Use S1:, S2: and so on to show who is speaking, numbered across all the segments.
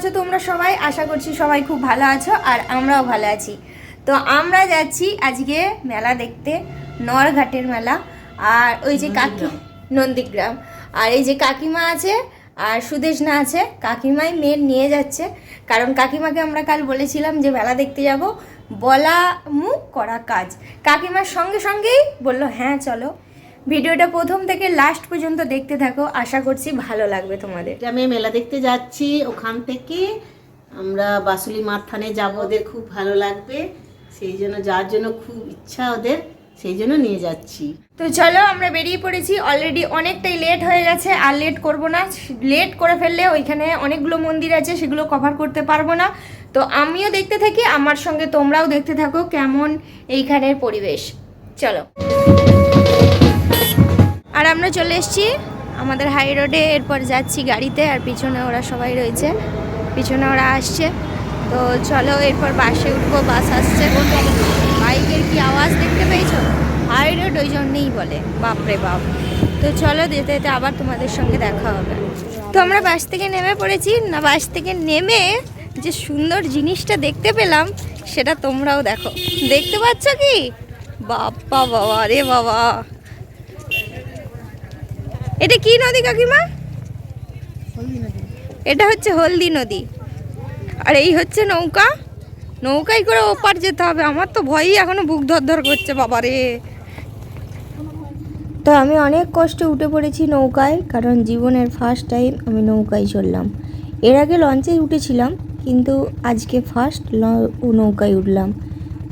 S1: আছো তোমরা সবাই? আশা করছি সবাই খুব ভালো আছো আর আমরাও ভালো আছি। তো আমরা যাচ্ছি আজকে মেলা দেখতে, নরঘাটের মেলা। আর ওই যে নন্দীগ্রাম, আর এই যে কাকিমা আছে আর সুদেশনা আছে, কাকিমাই মেন নিয়ে যাচ্ছে। কারণ কাকিমাকে আমরা কাল বলেছিলাম যে মেলা দেখতে যাব, বলা মুখ করা কাজ। কাকিমার সঙ্গে সঙ্গেই বললো হ্যাঁ চলো। ভিডিওটা প্রথম থেকে লাস্ট পর্যন্ত দেখতে থাকো, আশা করছি ভালো লাগবে তোমাদের।
S2: আমি মেলা দেখতে যাচ্ছি, ওখান থেকে আমরা বাসুলি মার থানে যাবো, ওদের খুব ভালো লাগবে, সেই জন্য যার জন্য খুব ইচ্ছা ওদের, সেই জন্য নিয়ে যাচ্ছি।
S1: তো চলো আমরা বেরিয়ে পড়েছি, অলরেডি অনেকটাই লেট হয়ে গেছে, আর লেট করব না। লেট করে ফেললে ওইখানে অনেকগুলো মন্দির আছে, সেগুলো কভার করতে পারবো না। তো আমিও দেখতে থাকি, আমার সঙ্গে তোমরাও দেখতে থাকো কেমন এইখানের পরিবেশ। চলো। আর আমরা চলে এসেছি আমাদের হাই রোডে, এরপর যাচ্ছি গাড়িতে, আর পিছনে ওরা সবাই রয়েছে, পিছনে ওরা আসছে। তো চলো এরপর বাসে উঠবো, বাস আসছে। বাইকের কি আওয়াজ দেখতে পেয়েছো? হাই রোড ওই জন্যেই বলে, বাপরে বাপ। তো চলো যেতে যেতে আবার তোমাদের সঙ্গে দেখা হবে। তো আমরা বাস থেকে নেমে পড়েছি না, বাস থেকে নেমে যে সুন্দর জিনিসটা দেখতে পেলাম সেটা তোমরাও দেখো। দেখতে পাচ্ছ কি? বাবা বাবা রে বাবা, এটা কি নদী কাকিমা? এটা হচ্ছে হলদি নদী। আর এই হচ্ছে নৌকা, নৌকায় করে ওপার যেতে হবে। আমার তো ভয়ই এখনো বুক ধরধর করছে বাবারে। তো আমি অনেক কষ্টে উঠে পড়েছি নৌকায়, কারণ জীবনের ফার্স্ট টাইম আমি নৌকায় চললাম। এর আগে লঞ্চে উঠেছিলাম, কিন্তু আজকে ফার্স্ট নৌকায় উঠলাম।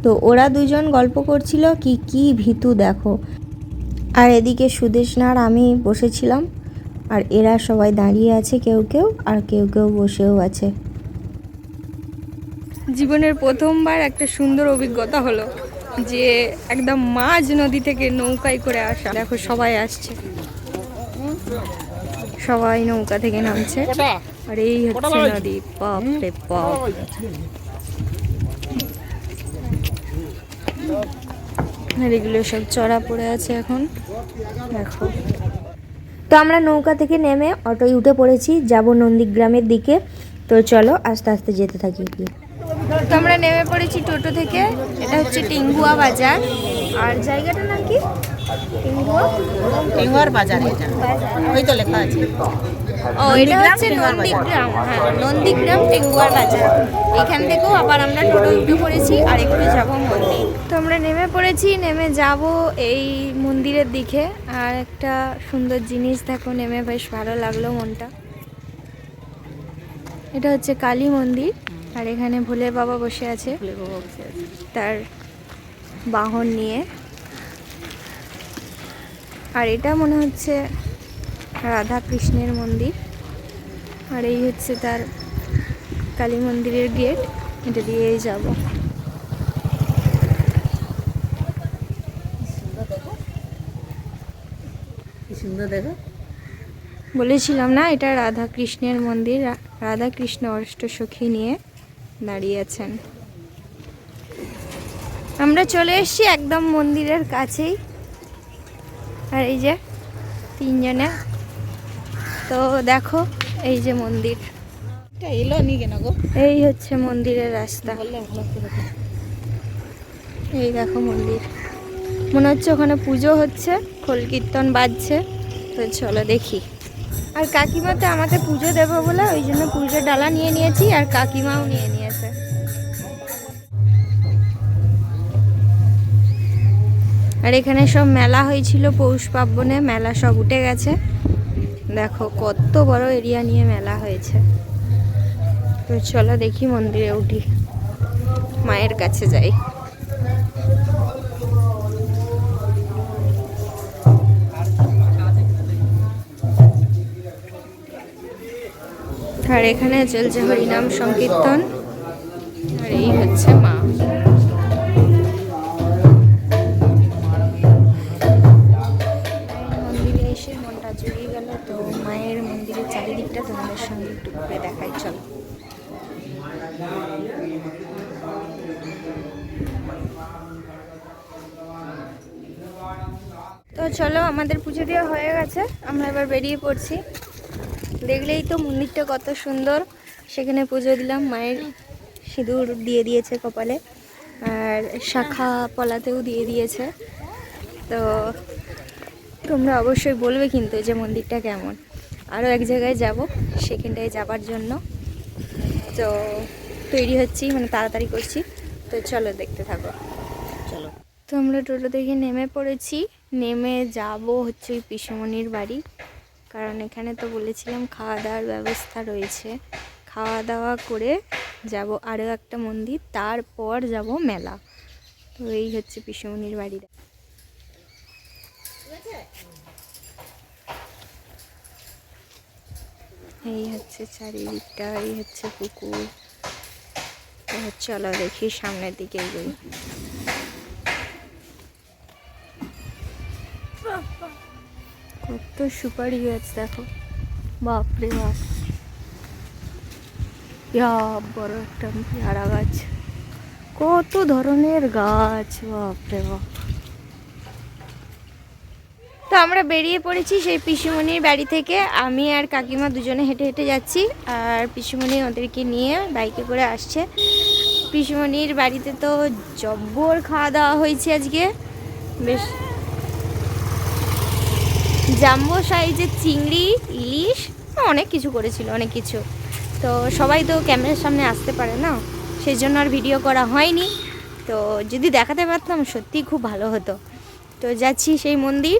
S1: তো ওরা দুজন গল্প করছিল কি কি ভীতু দেখো। আর এদিকে সুদেশনার আমি বসেছিলাম, আর এরা সবাই দাঁড়িয়ে আছে, কেউ কেউ আর কেউ কেউ বসেও আছে। জীবনের প্রথমবার একটা সুন্দর অভিজ্ঞতা হলো যে একদম মাঝ নদী থেকে নৌকায় করে আসা। দেখো সবাই আসছে, সবাই নৌকা থেকে নামছে, আর এই হচ্ছে নদী। বাপ রে বাপ, আর এগুলো সব চড়া পড়ে আছে এখন দেখো। তো আমরা নৌকা থেকে নেমে অটোয় উঠে পড়েছি, যাব নন্দীগ্রামের দিকে। তো চলো আস্তে আস্তে যেতে থাকি। তো আমরা নেমে পড়েছি টোটো থেকে। এটা হচ্ছে টেঙ্গুয়া বাজার, আর জায়গাটার নাম কি?
S2: টেঙ্গুয়ার বাজার, এটা ওই তো লেখা আছে।
S1: ও, এটা হচ্ছে নন্দীগ্রাম। হ্যাঁ, নন্দীগ্রাম টেঙ্গুয়ার বাজার। এখান থেকেও আবার আমরা টোটো উঠে পড়েছি, আর একটু যাবো মন্দির। তো আমরা নেমে পড়েছি, নেমে যাব এই মন্দিরের দিকে। আর একটা সুন্দর জিনিস দেখো, নেমে বেশ ভালো লাগলো মনটা। এটা হচ্ছে কালী মন্দির, আর এখানে ভোলে বাবা বসে আছে, তার বাহন নিয়ে। আর এটা মনে হচ্ছে রাধা কৃষ্ণের মন্দির, আর এই হচ্ছে তার কালী মন্দিরের গেট। এটা দিয়েই যাব।
S2: কি সুন্দর দেখো।
S1: বলেছিলাম না এটা রাধা কৃষ্ণের মন্দির, রাধা কৃষ্ণ অষ্টসখী নিয়ে দাঁড়িয়ে আছেন। আমরা চলে এসেছি একদম মন্দিরের কাছেই, আর এই যে তিনজনে। তো দেখো এই যে মন্দির, এই হচ্ছে মন্দিরের রাস্তা। এই দেখো মন্দির, মনে হচ্ছে ওখানে পুজো হচ্ছে, খোল কীর্তন বাজছে। তো চলো দেখি। আর কাকিমা তো আমাকে পুজো দেবো বলে ওই জন্য পুজো ডালা নিয়ে নিয়েছি, আর কাকিমাও নিয়ে নিয়েছে। আর এখানে সব মেলা হয়েছিল পৌষ পার্বণে, মেলা সব উঠে গেছে। দেখো কত বড় এরিয়া নিয়ে মেলা হয়েছে। তো চলো দেখি, মন্দিরে উঠি, মায়ের কাছে যাই। আর এখানে চলছে হরিনাম সংকীর্তন, আর এই হচ্ছে মা। মন্দিরে এসে মনটা জুড়িয়ে গেল। তো মায়ের মন্দিরের চারিদিকটা তোমাদের সঙ্গে একটু ঘুরে দেখাই, চলো। তো চলো, আমাদের পুজো দেওয়া হয়ে গেছে, আমরা এবার বেরিয়ে পড়ছি। দেখলেই তো মন্দিরটা কত সুন্দর, সেখানে পুজো দিলাম, মায়ের সিঁদুর দিয়ে দিয়েছে কপালে, আর শাখা পলাতেও দিয়ে দিয়েছে। তো তোমরা অবশ্যই বলবে কিন্তু যে মন্দিরটা কেমন। আরও এক জায়গায় যাব, সেখানটায় যাবার জন্য তো তৈরি হচ্ছি, মানে তাড়াতাড়ি করছি। তো চলো দেখতে থাকো।
S2: চলো।
S1: তো আমরা টোটো থেকে নেমে পড়েছি, নেমে যাব হচ্ছে ওই পিসুমণির বাড়ি, কারণ এখানে তো বলেছিলাম খাওয়া দাওয়ার ব্যবস্থা রয়েছে। খাওয়া দাওয়া করে যাব আরও একটা মন্দির, তারপর যাব মেলা। তো এই হচ্ছে পিসুমণির বাড়ি। এই হচ্ছে চারিদিকটা, এই হচ্ছে পুকুর। তো চলো দেখি সামনের দিকে এগোই। কত সুপারি গাছ দেখো, বাপরে বাপ, বড় একটা পেয়ারা গাছ, কত ধরনের গাছ, বাপরে বাপ। তো আমরা বেরিয়ে পড়েছি সেই পিসুমণির বাড়ি থেকে। আমি আর কাকিমা দুজনে হেঁটে হেঁটে যাচ্ছি, আর পিসুমণি ওদেরকে নিয়ে বাইকে করে আসছে। পিসুমণির বাড়িতে তো জব্বর খাওয়া দাওয়া হয়েছে আজকে, বেশ জাম্বো সাইজের চিংড়ি, ইলিশ, অনেক কিছু করেছিল, অনেক কিছু। তো সবাই তো ক্যামেরার সামনে আসতে পারে না, সেই জন্য আর ভিডিও করা হয়নি। তো যদি দেখাতে পারতাম সত্যিই খুব ভালো হতো। তো যাচ্ছি সেই মন্দির।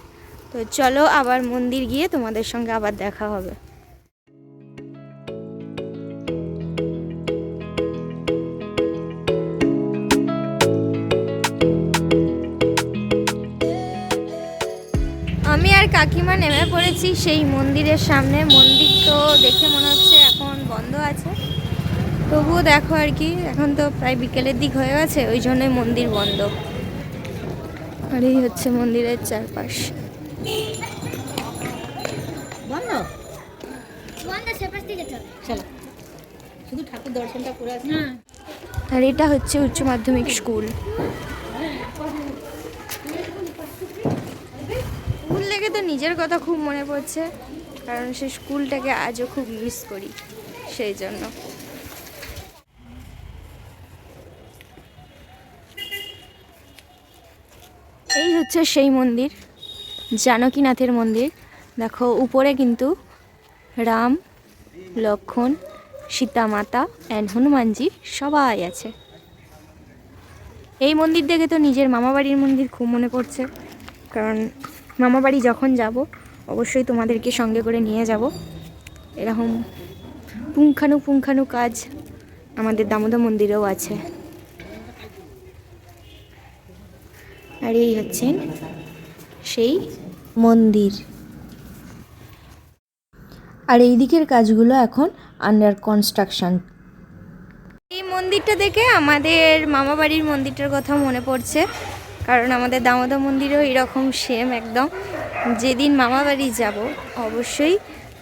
S1: তো চলো আবার মন্দির গিয়ে তোমাদের সঙ্গে আবার দেখা হবে। আমি আর কাকিমা নেমে পড়েছি সেই মন্দিরের সামনে। মন্দির তো দেখে মনে হচ্ছে এখন বন্ধ আছে, তবুও দেখো আর কি, এখন তো প্রায় বিকেলের দিক হয়ে গেছে, ওই জন্যই মন্দির বন্ধ। আর এই হচ্ছে মন্দিরের চারপাশ।
S2: বন্ধ চলো, শুধু ঠাকুর দর্শনটা করে আসি।
S1: আর এটা হচ্ছে উচ্চ মাধ্যমিক স্কুল। স্কুল থেকে তো নিজের কথা খুব মনে পড়ছে, কারণ সেই স্কুলটাকে আজও খুব মিস করি, সেই জন্য। এই হচ্ছে সেই মন্দির, জানকীনাথের মন্দির। দেখো উপরে কিন্তু রাম, লক্ষ্মণ, সীতা মাতা অ্যান্ড হনুমানজি সবাই আছে। এই মন্দির দেখে তো নিজের মামাবাড়ির মন্দির খুব মনে পড়ছে, কারণ মামাবাড়ি যখন যাব অবশ্যই তোমাদেরকে সঙ্গে করে নিয়ে যাব। এরকম পুঙ্খানু কাজ আমাদের দামোদর মন্দিরেও আছে। আর এই হচ্ছেন সেই মন্দির। আর এই দিকের কাজগুলো এখন আন্ডার কনস্ট্রাকশন। এই মন্দিরটা দেখে আমাদের মামাবাড়ির মন্দিরটার কথা মনে পড়ছে, কারণ আমাদের দামোদর মন্দিরেও এরকম সেম একদম। যেদিন মামাবাড়ি যাব অবশ্যই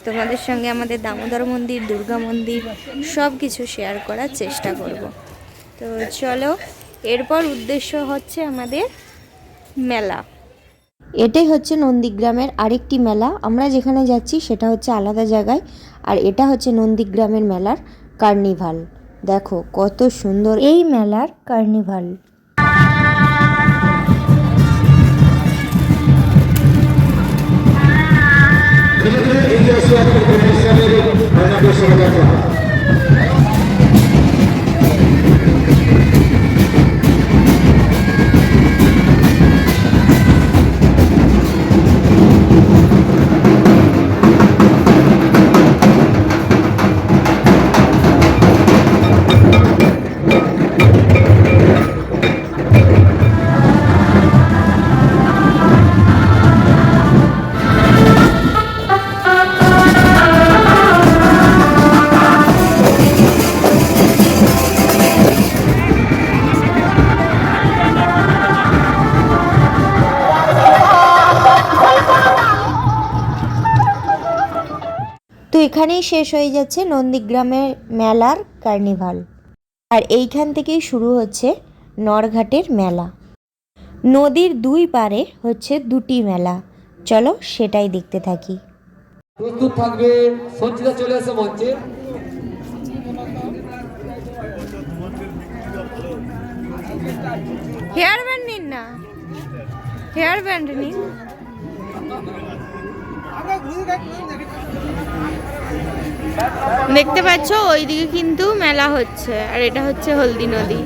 S1: তোমাদের সঙ্গে আমাদের দামোদর মন্দির, দুর্গা মন্দির সব কিছু শেয়ার করার চেষ্টা করব। তো চলো, এরপর উদ্দেশ্য হচ্ছে আমাদের মেলা। এটাই হচ্ছে নন্দীগ্রামের আরেকটি মেলা। আমরা যেখানে যাচ্ছি সেটা হচ্ছে আলাদা জায়গায়, আর এটা হচ্ছে নন্দীগ্রামের মেলার কার্নিভাল। দেখো কত সুন্দর এই মেলার কার্নিভাল। তো এখানেই শেষ হয়ে যাচ্ছে নন্দীগ্রামের মেলার কার্নিভাল। আর এইখান থেকেই শুরু হচ্ছে নরঘাটের মেলা। নদীর দুই পারে হচ্ছে দুটি মেলা। চলো সেটাই দেখতে থাকি।
S3: প্রস্তুত থাকবে, সঞ্চিতা চলে আসে মঞ্চে।
S1: হেয়ার ব্যান্ড নিন না, হেয়ার ব্যান্ড নিন। দেখতে পাচ্ছ ওইদিকে কিন্তু মেলা হচ্ছে, আর এটা হচ্ছে হলদি নদী।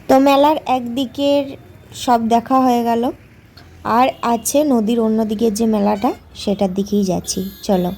S1: তো মেলার একদিকের সব দেখা হয়ে গেল, আর আছে নদীর অন্য দিকের যে মেলাটা, সেটার দিকেই যাচ্ছি, চলো।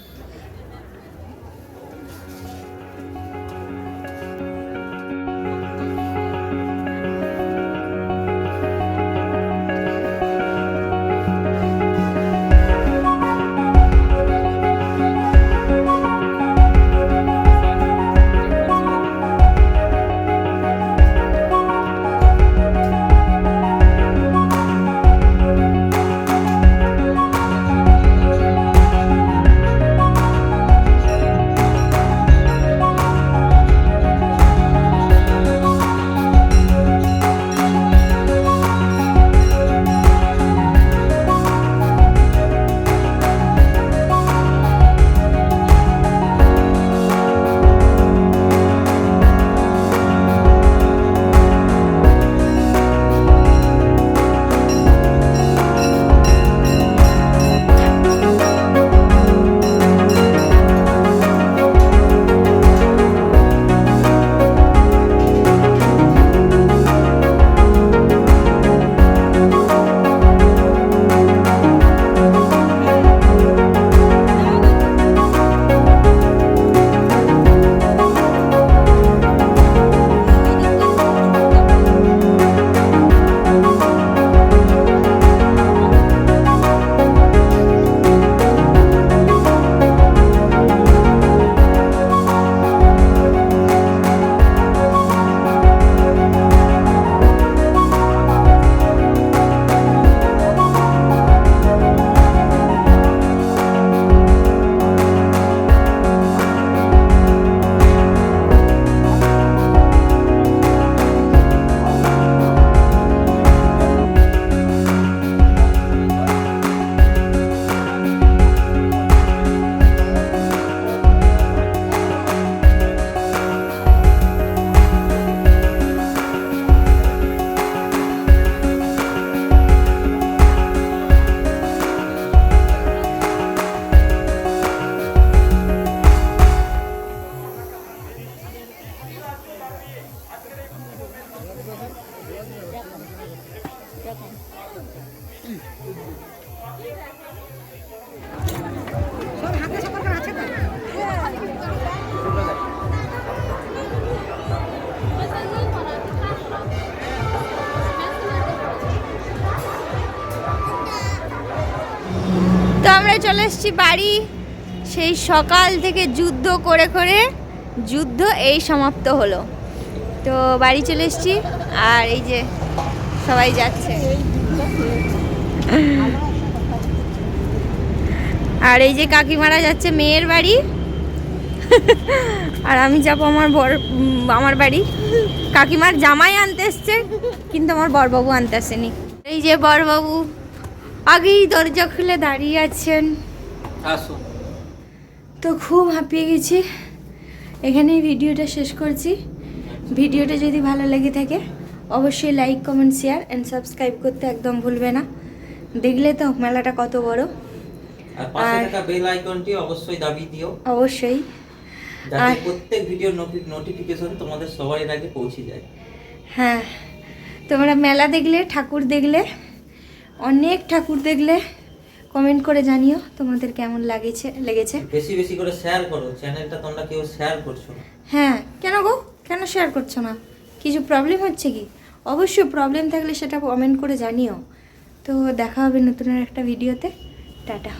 S1: তো আমরা চলে এসেছি বাড়ি। সেই সকাল থেকে যুদ্ধ করে করে যুদ্ধ এই সমাপ্ত হলো। তো বাড়ি চলে এসেছি, আর এই যে সবাই যাচ্ছে, আর এই যে কাকিমারা যাচ্ছে মেয়ের বাড়ি, আর আমি যাবো আমার বাড়ি। কাকিমার জামাই আনতে এসছে, কিন্তু আমার বরবাবু আনতে আসেনি। এই যে বরবাবু আগেই দরজা খুলে দাঁড়িয়ে আছেন। তো খুব হাঁপিয়ে গেছি, এখানেই ভিডিওটা শেষ করছি। ভিডিওটা যদি ভালো লেগে থাকে অবশ্যই like, comment, share and subscribe করতে একদম ভুলবে না। দেখলে তো মেলাটা কত বড়,
S3: আর পাশে থাকা বেল আইকনটি অবশ্যই দাবিয়ে দিও,
S1: অবশ্যই,
S3: যাতে প্রত্যেক ভিডিওর নোটিফিকেশন তোমাদের সবার আগে পৌঁছে যায়।
S1: হ্যাঁ, তোমরা মেলা দেখলে, ঠাকুর দেখলে, অনেক ঠাকুর দেখলে কমেন্ট করে জানিও তোমাদের কেমন লেগেছে।
S3: বেশি বেশি করে শেয়ার করো, চ্যানেলটা তোমরা কেউ শেয়ার করছো না।
S1: হ্যাঁ, কেন গো, কেন শেয়ার করছো না? কিছু প্রবলেম হচ্ছে কি? অবশ্যই প্রবলেম থাকলে সেটা কমেন্ট করে জানিও। তো দেখা হবে নতুন একটা ভিডিওতে। টাটা।